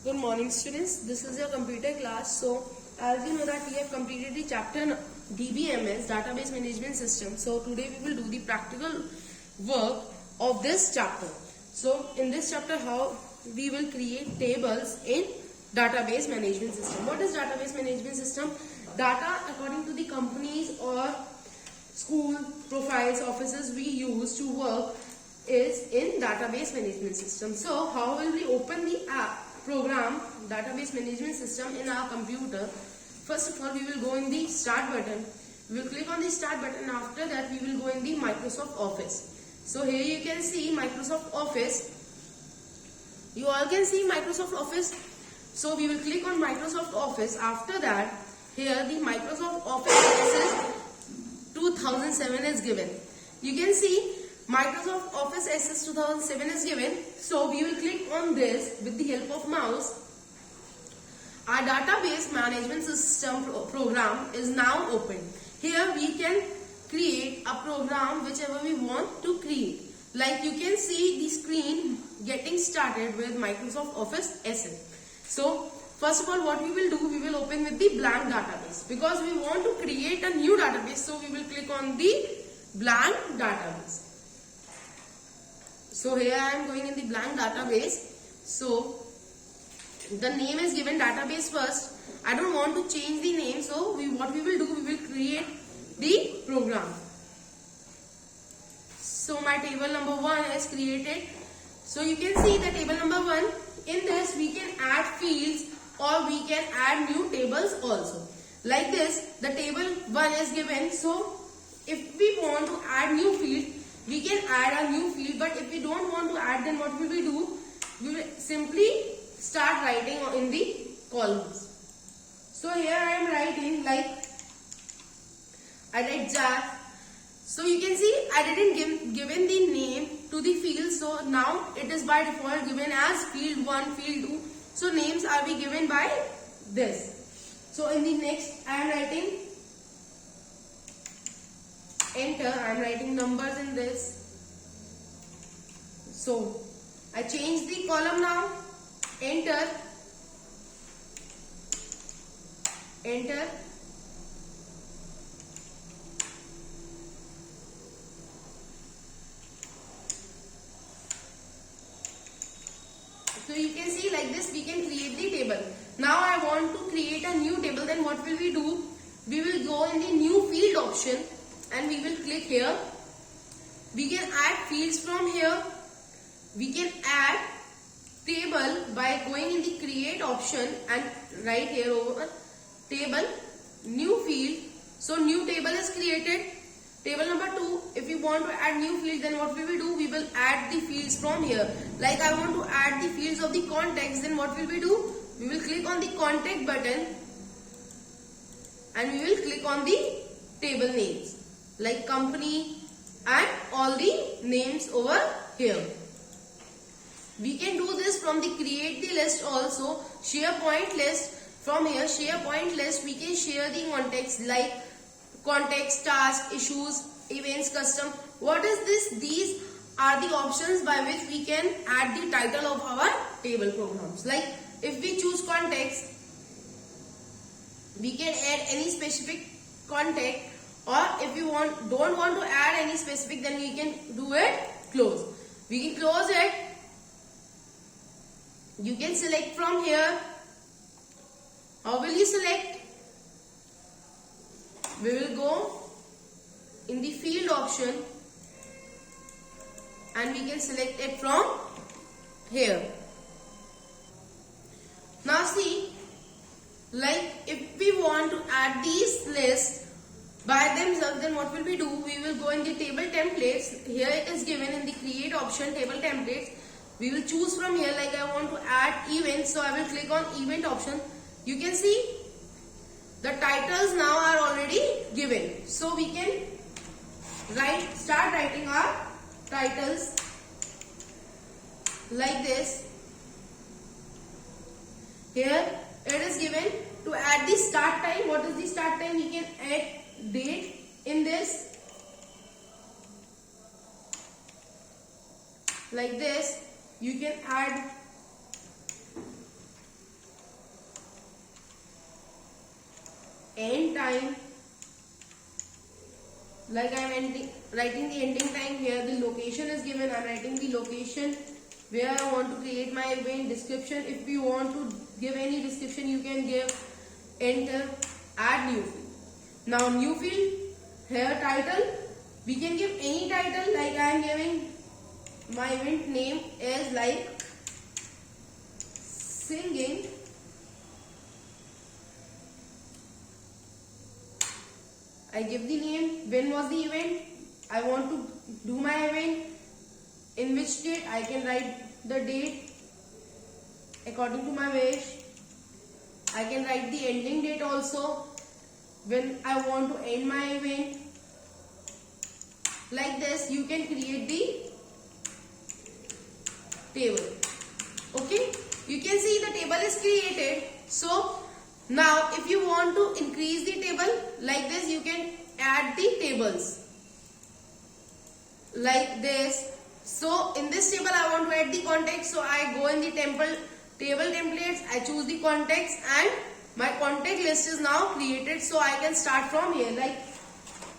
Good morning, students. This is your computer class. So, as you know that we have completed the chapter DBMS, Database Management System. So, today we will do the practical work of this chapter. So, in this chapter, how we will create tables in Database Management System. What is Database Management System? Data according to the companies or school profiles, offices we use to work is in Database Management System. So, how will we open the app? Program database management system in our computer. First of all, we will go in the start button. We will click on the start button. After that, we will go in the Microsoft Office. So here you can see Microsoft Office. You all can see Microsoft Office. So we will click on Microsoft Office. After that, here the Microsoft Office 2007 is given. You can see Microsoft Office Access 2007 is given. So we will click on this with the help of mouse. Our database management system program is now open. Here we can create a program whichever we want to create. Like you can see the screen getting started with Microsoft Office Access. So first of all, what we will do, we will open with the blank database because we want to create a new database. So we will click on the blank database. So here I am going in the blank database. So the name is given database first. I don't want to change the name. So what we will do, we will create the program. So my table number 1 is created. So you can see the table number 1. In this we can add fields or we can add new tables also. Like this, the table 1 is given. So if we want to add new field, we can add a new field, but if we don't want to add, then what will we do? We will simply start writing in the columns. So here I am writing like I write Jack. So you can see I didn't given the name to the field. So now it is by default given as field 1, field 2. So names are be given by this. So in the next I am writing enter. I am writing numbers in this. So I change the column now. Enter. Enter. So you can see like this we can create the table. Now I want to create a new table. Then what will we do? We will go in the new field option. And we will click here. We can add fields from here. We can add table by going in the create option and right here over table, new field. So new table is created. Table number 2, if we want to add new field, then what we will do? We will add the fields from here. Like I want to add the fields of the context, then what will we do? We will click on the contact button and we will click on the table names. Like company and all the names over here. We can do this from the create the list also. SharePoint list. From here SharePoint list we can share the context like context, task, issues, events, custom. What is this? These are the options by which we can add the title of our table programs. Like if we choose context, we can add any specific context. Or if you don't want to add any specific, then we can do it close. We can close it. You can select from here. How will you select? We will go in the field option and we can select it from here. Now see, like if we want to add these lists by themselves, then what will we do? We will go in the table templates. Here it is given in the create option, table templates. We will choose from here, like I want to add events, so I will click on event option. You can see the titles now are already given. So we can start writing our titles like this. Here it is given to add the start time. What is the start time? We can add date in this like this. You can add end time, like I am writing the ending time here. The location is given. I am writing the location where I want to create my event. Description, if you want to give any description, you can give. Enter, add new field. Now new field, here title, we can give any title, like I am giving my event name is like singing I give the name, when was the event, I want to do my event, in which date, I can write the date according to my wish. I can write the ending date also, when I want to end my event. Like this, you can create the table. Okay, you can see the table is created. So now if you want to increase the table, like this, you can add the tables like this. So in this table I want to add the context, so I go in the table templates, I choose the context, and my contact list is now created. So I can start from here, like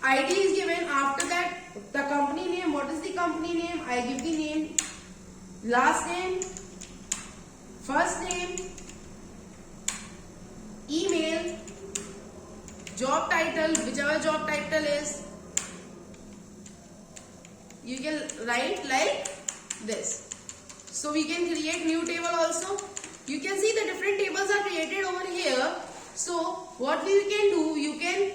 ID is given. After that, the company name, what is the company name, I give the name, last name, first name, email, job title, whichever job title is, you can write like this. So we can create new table also. You can see the different tables are created over here. So what we can do, you can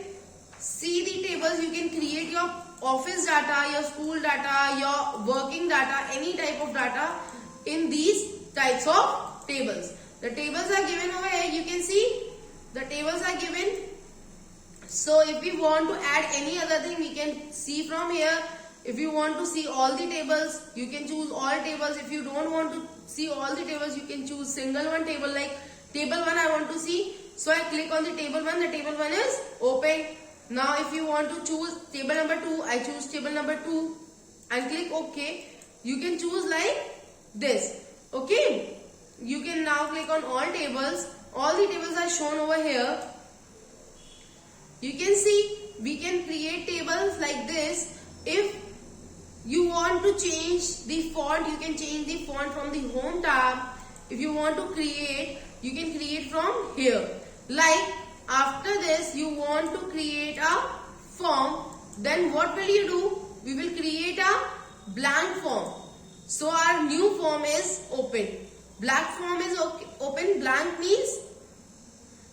see the tables, you can create your office data, your school data, your working data, any type of data in these types of tables. The tables are given over here, you can see the tables are given. So if we want to add any other thing, we can see from here. If you want to see all the tables, you can choose all tables. If you don't want to see all the tables, you can choose single one table, like table 1 I want to see. So I click on the table 1, the table 1 is open. Now if you want to choose table number 2, I choose table number 2 and click OK. You can choose like this. Okay. You can now click on all tables. All the tables are shown over here. You can see we can create tables like this. If you want to change the font, you can change the font from the home tab. If you want to create, you can create from here. Like after this, you want to create a form, then what will you do? We will create a blank form. So our new form is open. Blank form is open. Blank means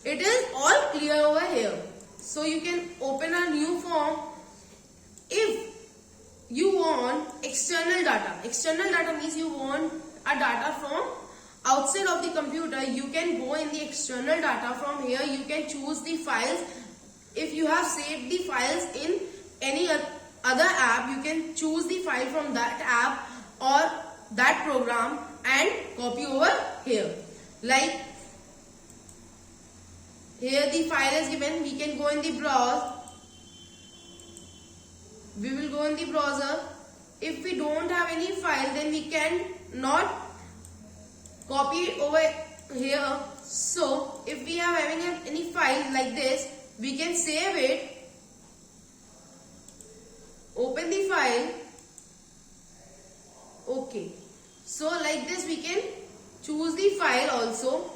it is all clear over here. So you can open a new form. If you want external data means you want a data from outside of the computer, you can go in the external data. From here you can choose the files. If you have saved the files in any other app, you can choose the file from that app or that program and copy over here. Like here the file is given, we can go in the browse. We will go in the browser. If we don't have any file, then we can not copy it over here. So if we are having any file like this, we can save it, open the file. Okay. So like this we can choose the file also.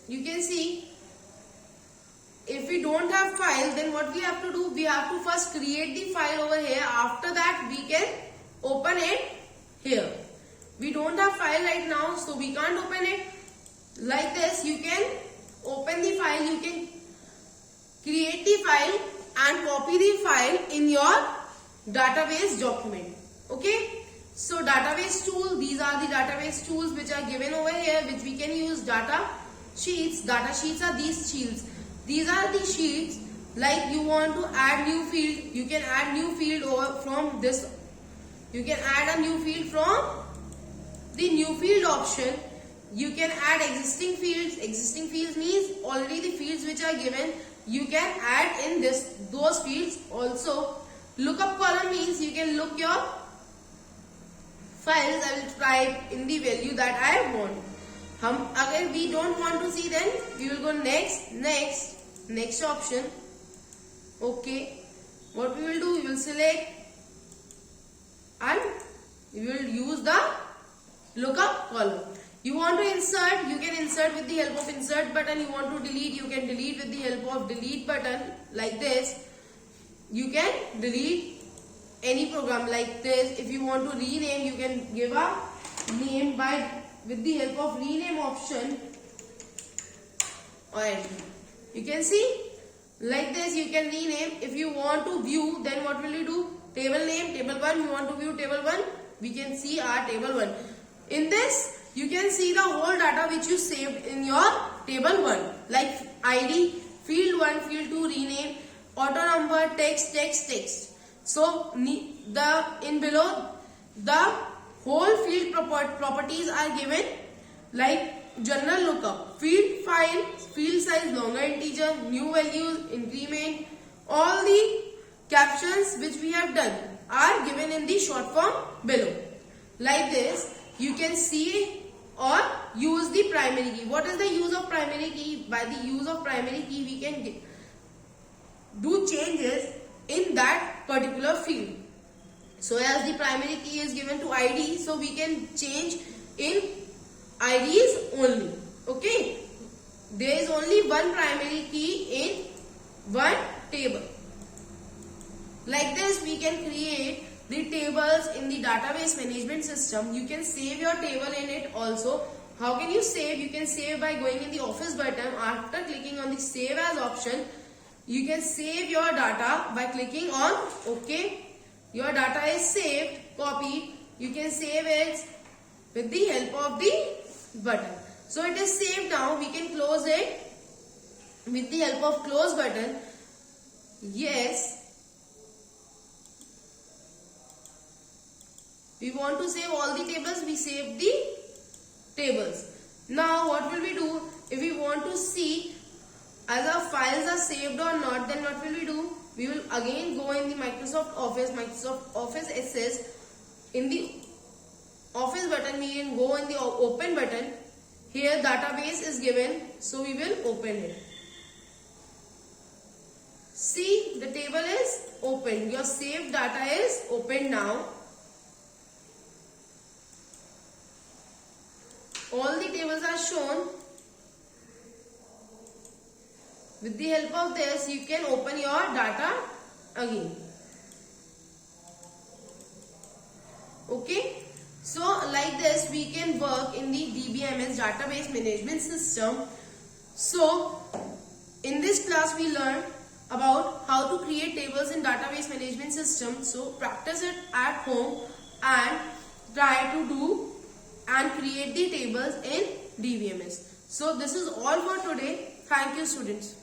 You can see, if we don't have file, then what we have to do, we have to first create the file over here. After that we can open it here. We don't have file right now, so we can't open it. Like this, you can open the file, you can create the file and copy the file in your database document. Okay. So database tool, these are the database tools which are given over here, which we can use. Data sheets. Data sheets are these sheets. These are the sheets. Like you want to add new field, you can add new field over from this. You can add a new field from the new field option. You can add existing fields. Existing fields means already the fields which are given. You can add in those fields also. Lookup column means you can look your files. I will type in the value that I want. हम अगर we don't want to see, then we will go next option. Okay, what we will do, we will select and we will use the lookup column. You want to insert, you can insert with the help of insert button. You want to delete, you can delete with the help of delete button, like this. You can delete any program like this. If you want to rename, you can give a name with the help of rename option. Alright, you can see like this, you can rename. If you want to view, then what will you do? Table name, table 1. You want to view table 1, we can see our table 1. In this, you can see the whole data which you saved in your table 1, like ID, field 1, field 2, rename, auto number, text. So in below, the whole field properties are given, like general lookup, field file, field size, longer integer, new values, increment. All the captions which we have done are given in the short form below. Like this, you can see or use the primary key. What is the use of primary key? By the use of primary key, we can do changes in that particular field. So as the primary key is given to ID, so we can change in IDs only. Okay, there is only one primary key in one table. Like this, we can create the tables in the database management system. You can save your table in it also. How can you save? You can save by going in the office button. After clicking on the save as option, you can save your data by clicking on OK. Your data is saved, copied. You can save it with the help of the button. So it is saved now. We can close it with the help of close button. Yes. We want to save all the tables, we save the tables. Now what will we do? If we want to see as our files are saved or not, then what will we do? We will again go in the Microsoft Office Access. In the Office button, we can go in the open button. Here database is given, so we will open it. See, the table is open. Your saved data is open now. All the tables are shown. With the help of this, you can open your data again. Okay. So like this, we can work in the DBMS database management system. So in this class, we learned about how to create tables in database management system. So practice it at home and try to do and create the tables in DBMS. So this is all for today. Thank you, students.